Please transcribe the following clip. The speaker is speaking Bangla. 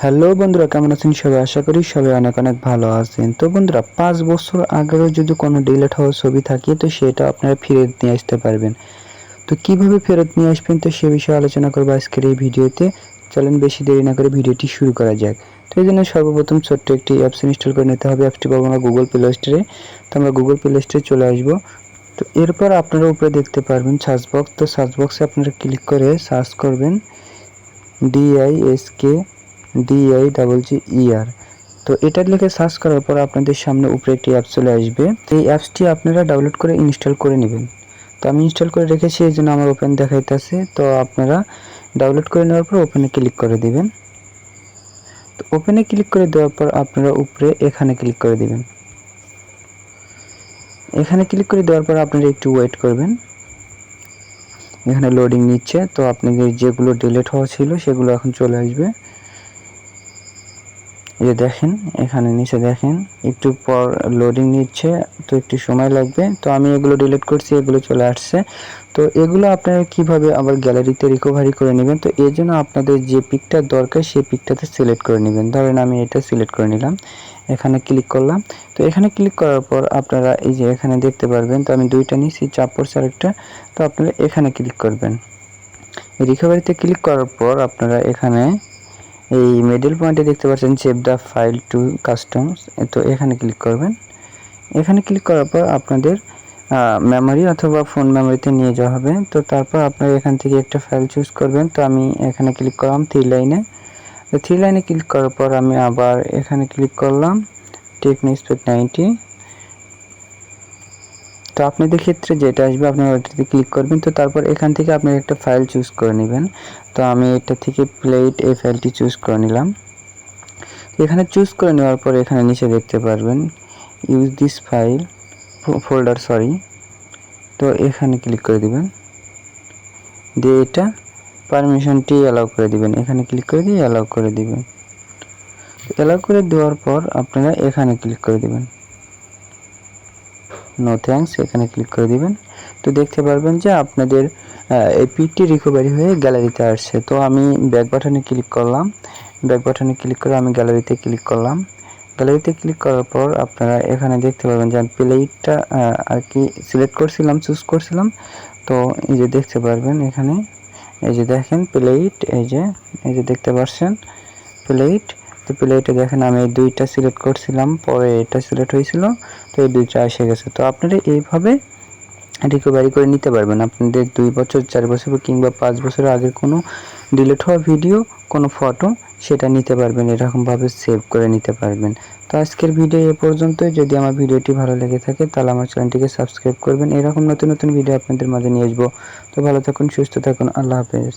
হ্যালো বন্ধুরা, কেমন আছেন সবাই? আশা করি সবাই অনেক অনেক ভালো আছেন। তো বন্ধুরা, 5 বছর আগেরও যদি কোনো ডিলিট হওয়া ছবি থাকে তো সেটা আপনারা ফেরত নিয়ে আসতে পারবেন। তো কিভাবে ফেরত নিয়ে আসবেন তো সে বিষয়ে আলোচনা করব আজকের এই ভিডিওতে। চলেন বেশি দেরি না করে ভিডিওটি শুরু করা যাক। তো এই জন্য সর্বপ্রথম ছোট্ট একটি অ্যাপস ইনস্টল করে নিতে হবে। অ্যাপসটি পাবো আমরা গুগল প্লে স্টোরে। তো আমরা গুগল প্লে স্টোরে চলে আসবো। তো এরপর আপনারা উপরে দেখতে পারবেন সার্চ বক্স। তো সার্চ বক্সে আপনারা ক্লিক করে সার্চ করবেন DISKDIGGER। তো এটা লিখে সার্চ করার পর আপনাদের সামনে উপরে একটি অ্যাপ চলে আসবে। এই অ্যাপসটি আপনারা ডাউনলোড করে ইনস্টল করে নেবেন। তো আমি ইনস্টল করে রেখেছি, এই জন্য আমার ওপেন দেখাইতেছে। তো আপনারা ডাউনলোড করে নেওয়ার পর ওপেনে ক্লিক করে দিবেন। তো ওপেনে ক্লিক করে দেওয়ার পর আপনারা উপরে এখানে ক্লিক করে দিবেন। এখানে ক্লিক করে দেওয়ার পর আপনারা একটু ওয়েট করবেন। এখানে লোডিং নিচ্ছে। তো আপনাদের যেগুলো ডিলিট হওয়া ছিল সেগুলো এখন চলে আসবে। এই যে দেখেন, এখানে নিচে দেখেন একটু পর লোডিং নিচ্ছে, তো একটু সময় লাগবে। তো আমি এগুলো ডিলিট করছি, এগুলো চলে আসছে। তো এগুলো আপনারা কিভাবে আবার গ্যালারিতে রিকভারি করে নেবেন, তো এর জন্য আপনাদের যে পিকটা দরকার সেই পিকটাতে সিলেক্ট করে নেবেন। ধরেন আমি এটা সিলেক্ট করে নিলাম, এখানে ক্লিক করলাম। তো এখানে ক্লিক করার পর আপনারা এই যে এখানে দেখতে পারবেন, তো আমি দুইটা নিয়েছি, চাপ পড়ছে আরেকটা। তো আপনারা এখানে ক্লিক করবেন। রিকভারিতে ক্লিক করার পর আপনারা এখানে এই মিডল পয়েন্টে দেখতে পাচ্ছেন save the file to customs. তো এখানে ক্লিক করবেন। এখানে ক্লিক করার পর আপনাদের মেমোরি অথবা ফোন মেমোরিতে নিয়ে যাওয়া হবে। তো তারপর আপনারা এখান থেকে একটা ফাইল চুজ করবেন। তো আমি এখানে ক্লিক করলাম থ্রি লাইনে। তো থ্রি লাইনে ক্লিক করার পর আমি আবার এখানে ক্লিক করলাম টেকনোস্পেক 90। তো আপনাদের ক্ষেত্রে যেটা আসবে আপনারা ওটাতে ক্লিক করবেন। তো তারপর এখান থেকে আপনারা একটা ফাইল চুজ করে নেবেন। তো আমি এটা থেকে প্লেট এই ফাইলটি চুজ করে নিলাম। এখানে চুজ করে নেওয়ার পর এখানে নিচে দেখতে পারবেন ইউজ দিস ফাইল ফোল্ডার তো এখানে ক্লিক করে দিবেন, দিয়ে এটা পারমিশনটি অ্যালাউ করে দিবেন। এখানে ক্লিক করে দিয়ে অ্যালাউ করে দিবেন। অ্যালাউ করে দেওয়ার পর আপনারা এখানে ক্লিক করে দিবেন, নো থ্যাঙ্কস, এখানে ক্লিক করে দিবেন। তো দেখতে পারবেন যে আপনাদের এই পিকটি রিকভারি হয়ে গ্যালারিতে আসছে। তো আমি ব্যাক বাটনে ক্লিক করলাম। ব্যাক বাটনে ক্লিক করে আমি গ্যালারিতে ক্লিক করলাম। গ্যালারিতে ক্লিক করার পর আপনারা এখানে দেখতে পাবেন যে আমি প্লেটটা আর কি সিলেক্ট করছিলাম, চুজ করছিলাম। তো এই যে দেখতে পারবেন এখানে, এই যে দেখেন প্লেট, এই যে দেখতে পাচ্ছেন প্লেট। তো প্লেটে দেখেন আমি এই দুইটা সিলেক্ট করছিলাম, পরে এটা সিলেক্ট হয়েছিল। তো এই দুইটা এসে গেছে। তো আপনারা এইভাবে রিকভারি করে নিতে পারবেন। আপনাদের 2 বছর 4 বছর কিংবা 5 বছরের আগের কোনো ডিলিট হওয়া ভিডিও, কোনো ফটো সেটা নিতে পারবেন, এরকমভাবে সেভ করে নিতে পারবেন। তো আজকের ভিডিও এ পর্যন্তই। যদি আমার ভিডিওটি ভালো লেগে থাকে তাহলে আমার চ্যানেলটিকে সাবস্ক্রাইব করবেন। এরকম নতুন নতুন ভিডিও আপনাদের মাঝে নিয়ে আসবো। তো ভালো থাকুন, সুস্থ থাকুন, আল্লাহ হাফেজ।